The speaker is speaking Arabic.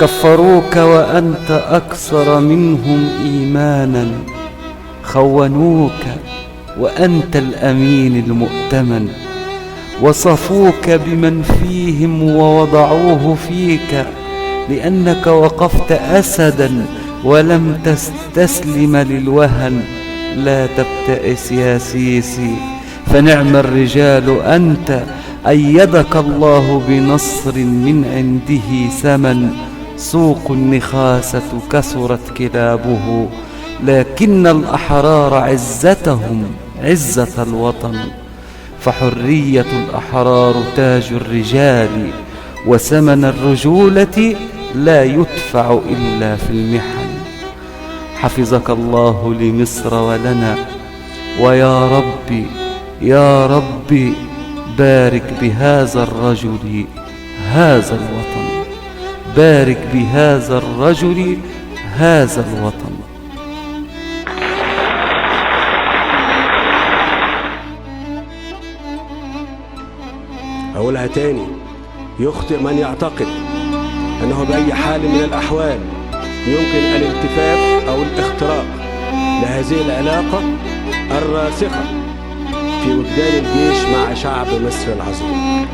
كفروك وأنت أكثر منهم إيمانا، خونوك وأنت الأمين المؤتمن، وصفوك بمن فيهم ووضعوه فيك، لأنك وقفت أسدا ولم تستسلم للوهن. لا تبتئس يا سيسي، فنعم الرجال أنت، أيدك الله بنصر من عنده ثمن. سوق النخاسة كثرت كلابه، لكن الأحرار عزتهم عزة الوطن. فحرية الأحرار تاج الرجال، وثمن الرجولة لا يدفع إلا في المحن. حفظك الله لمصر ولنا، ويا ربي يا ربي بارك بهذا الرجل هذا الوطن، بارك بهذا الرجل هذا الوطن. أقولها تاني، يخطئ من يعتقد أنه بأي حال من الأحوال يمكن الالتفاف أو الاختراق لهذه العلاقة الراسخة في وجدان الجيش مع شعب مصر العظيم.